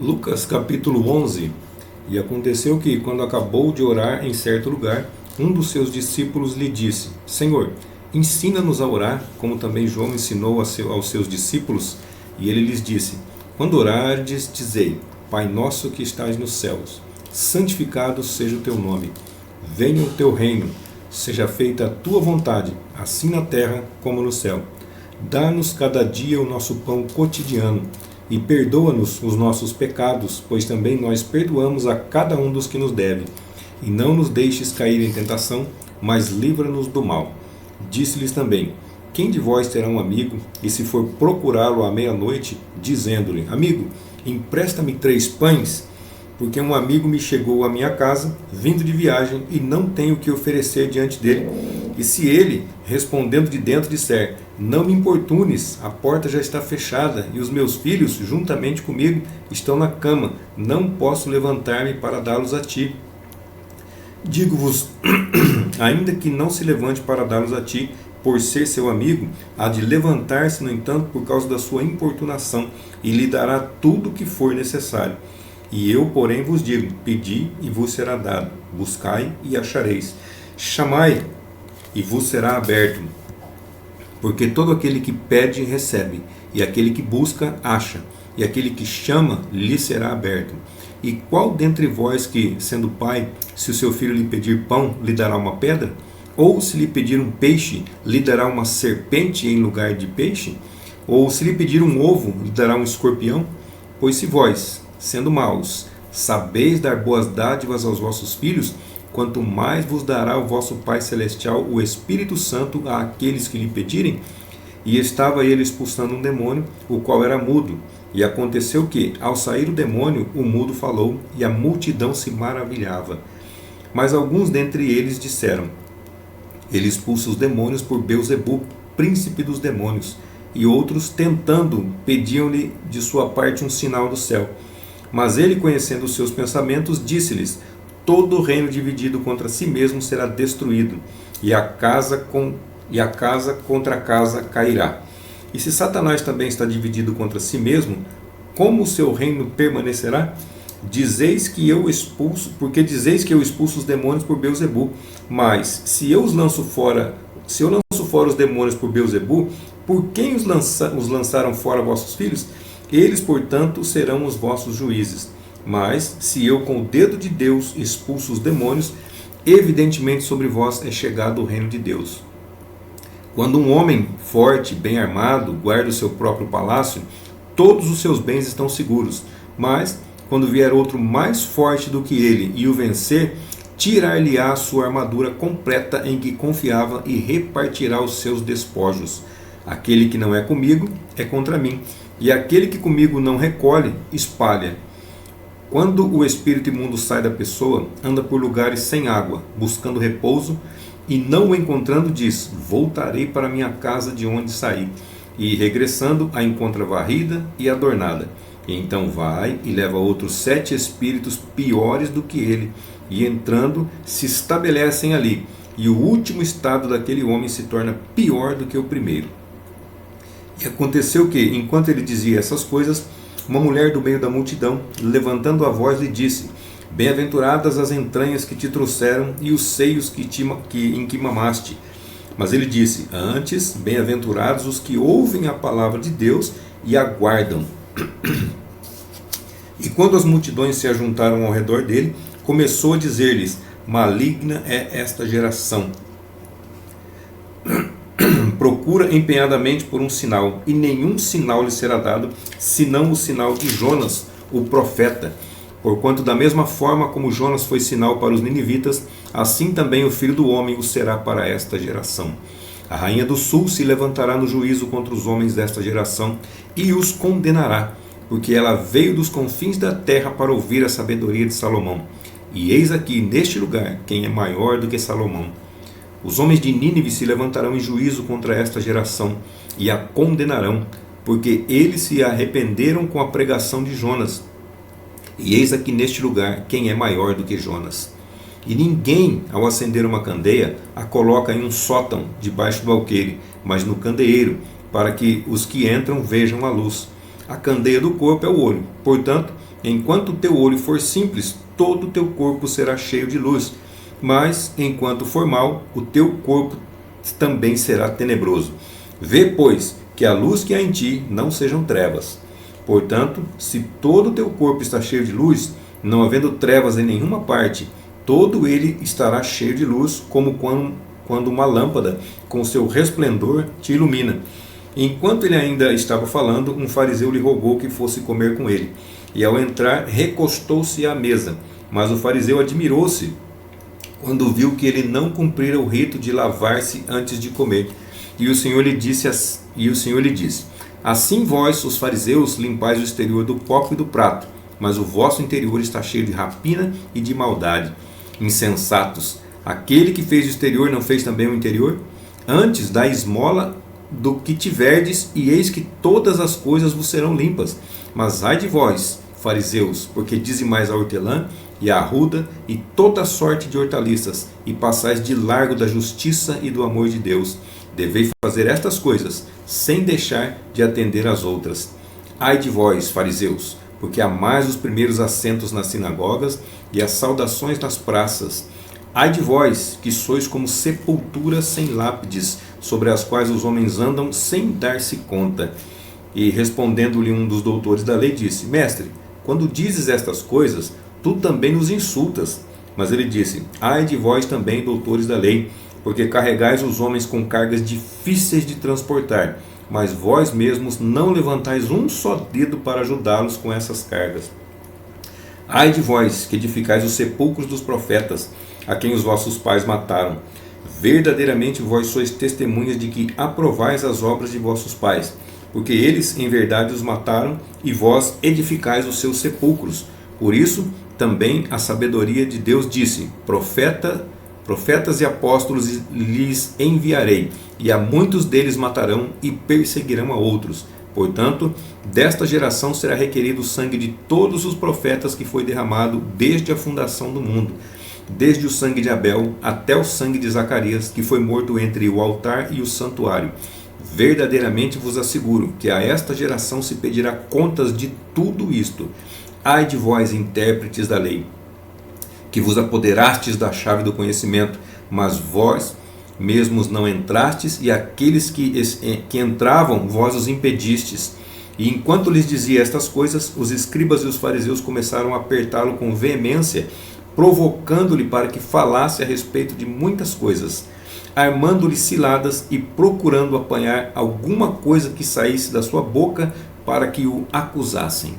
Lucas capítulo 11. E aconteceu que, quando acabou de orar em certo lugar, um dos seus discípulos lhe disse: Senhor, ensina-nos a orar, como também João ensinou aos seus discípulos. E ele lhes disse: Quando orardes, dizei: Pai nosso que estás nos céus, santificado seja o teu nome. Venha o teu reino, seja feita a tua vontade, assim na terra como no céu. Dá-nos cada dia o nosso pão cotidiano, e perdoa-nos os nossos pecados, pois também nós perdoamos a cada um dos que nos deve. E não nos deixes cair em tentação, mas livra-nos do mal. Disse-lhes também: Quem de vós terá um amigo, e se for procurá-lo à meia-noite, dizendo-lhe: Amigo, empresta-me 3 pães, porque um amigo me chegou à minha casa, vindo de viagem, e não tenho o que oferecer diante dele. E se ele, respondendo de dentro, disser: Não me importunes, a porta já está fechada, e os meus filhos, juntamente comigo, estão na cama, não posso levantar-me para dá-los a ti. Digo-vos, ainda que não se levante para dá-los a ti, por ser seu amigo, há de levantar-se, no entanto, por causa da sua importunação, e lhe dará tudo o que for necessário. E eu, porém, vos digo: pedi e vos será dado, buscai e achareis, chamai e vos será aberto. Porque todo aquele que pede, recebe, e aquele que busca, acha, e aquele que chama, lhe será aberto. E qual dentre vós que, sendo pai, se o seu filho lhe pedir pão, lhe dará uma pedra? Ou se lhe pedir um peixe, lhe dará uma serpente em lugar de peixe? Ou se lhe pedir um ovo, lhe dará um escorpião? Pois se vós, sendo maus, sabeis dar boas dádivas aos vossos filhos, quanto mais vos dará o vosso Pai Celestial o Espírito Santo àqueles que lhe pedirem? E estava ele expulsando um demônio, o qual era mudo. E aconteceu que, ao sair o demônio, o mudo falou, e a multidão se maravilhava. Mas alguns dentre eles disseram: Ele expulsa os demônios por Belzebu, príncipe dos demônios. E outros, tentando, pediam-lhe de sua parte um sinal do céu. Mas ele, conhecendo os seus pensamentos, disse-lhes: Todo reino dividido contra si mesmo será destruído, e a casa contra a casa cairá. E se Satanás também está dividido contra si mesmo, como o seu reino permanecerá? Dizeis que eu expulso, porque dizeis que eu expulso os demônios por Belzebu. Mas se eu lanço fora os demônios por Belzebu, por quem os lançaram fora vossos filhos? Eles, portanto, serão os vossos juízes. Mas, se eu com o dedo de Deus expulso os demônios, evidentemente sobre vós é chegado o reino de Deus. Quando um homem forte, bem armado, guarda o seu próprio palácio, todos os seus bens estão seguros. Mas, quando vier outro mais forte do que ele e o vencer, tirar-lhe-á a sua armadura completa em que confiava e repartirá os seus despojos. Aquele que não é comigo é contra mim, e aquele que comigo não recolhe, espalha. Quando o espírito imundo sai da pessoa, anda por lugares sem água, buscando repouso, e não o encontrando, diz: Voltarei para minha casa de onde saí. E regressando, a encontra varrida e adornada. E então vai e leva outros 7 espíritos piores do que ele, e entrando, se estabelecem ali. E o último estado daquele homem se torna pior do que o primeiro. E aconteceu que, enquanto ele dizia essas coisas, uma mulher do meio da multidão, levantando a voz, lhe disse: Bem-aventuradas as entranhas que te trouxeram e os seios em que mamaste. Mas ele disse: Antes, bem-aventurados os que ouvem a palavra de Deus e aguardam. E quando as multidões se ajuntaram ao redor dele, começou a dizer-lhes: Maligna é esta geração. Procura empenhadamente por um sinal, e nenhum sinal lhe será dado, senão o sinal de Jonas, o profeta. Porquanto da mesma forma como Jonas foi sinal para os ninivitas, assim também o Filho do Homem o será para esta geração. A rainha do sul se levantará no juízo contra os homens desta geração, e os condenará, porque ela veio dos confins da terra para ouvir a sabedoria de Salomão. E eis aqui, neste lugar, quem é maior do que Salomão. Os homens de Nínive se levantarão em juízo contra esta geração e a condenarão, porque eles se arrependeram com a pregação de Jonas. E eis aqui neste lugar quem é maior do que Jonas. E ninguém, ao acender uma candeia, a coloca em um sótão debaixo do alqueire, mas no candeeiro, para que os que entram vejam a luz. A candeia do corpo é o olho. Portanto, enquanto o teu olho for simples, todo o teu corpo será cheio de luz, mas enquanto for mau, o teu corpo também será tenebroso. Vê, pois, que a luz que há em ti não sejam trevas. Portanto, se todo o teu corpo está cheio de luz, não havendo trevas em nenhuma parte, todo ele estará cheio de luz, como quando uma lâmpada, com seu resplendor, te ilumina. Enquanto ele ainda estava falando, um fariseu lhe rogou que fosse comer com ele. E ao entrar, recostou-se à mesa. Mas o fariseu admirou-se quando viu que ele não cumprira o rito de lavar-se antes de comer. E o Senhor lhe disse: assim vós, os fariseus, limpais o exterior do copo e do prato, mas o vosso interior está cheio de rapina e de maldade. Insensatos, aquele que fez o exterior não fez também o interior? Antes dai esmola do que tiverdes, e eis que todas as coisas vos serão limpas. Mas ai de vós, fariseus, porque dizimais a hortelã e a arruda e toda sorte de hortaliças, e passais de largo da justiça e do amor de Deus. Deveis fazer estas coisas, sem deixar de atender às outras. Ai de vós, fariseus, porque amais os primeiros assentos nas sinagogas e as saudações nas praças. Ai de vós, que sois como sepulturas sem lápides, sobre as quais os homens andam sem dar-se conta. E respondendo-lhe um dos doutores da lei, disse: Mestre, quando dizes estas coisas, tu também nos insultas. Mas ele disse: ai de vós também, doutores da lei, porque carregais os homens com cargas difíceis de transportar, mas vós mesmos não levantais um só dedo para ajudá-los com essas cargas. Ai de vós, que edificais os sepulcros dos profetas, a quem os vossos pais mataram. Verdadeiramente vós sois testemunhas de que aprovais as obras de vossos pais, porque eles em verdade os mataram, e vós edificais os seus sepulcros. Por isso também a sabedoria de Deus disse: profetas e apóstolos lhes enviarei, e a muitos deles matarão e perseguirão a outros. Portanto, desta geração será requerido o sangue de todos os profetas que foi derramado desde a fundação do mundo, desde o sangue de Abel até o sangue de Zacarias, que foi morto entre o altar e o santuário. Verdadeiramente vos asseguro que a esta geração se pedirá contas de tudo isto. Ai de vós, intérpretes da lei, que vos apoderastes da chave do conhecimento, mas vós mesmos não entrastes, e aqueles que entravam, vós os impedistes. E enquanto lhes dizia estas coisas, os escribas e os fariseus começaram a apertá-lo com veemência, provocando-lhe para que falasse a respeito de muitas coisas, armando-lhe ciladas e procurando apanhar alguma coisa que saísse da sua boca para que o acusassem.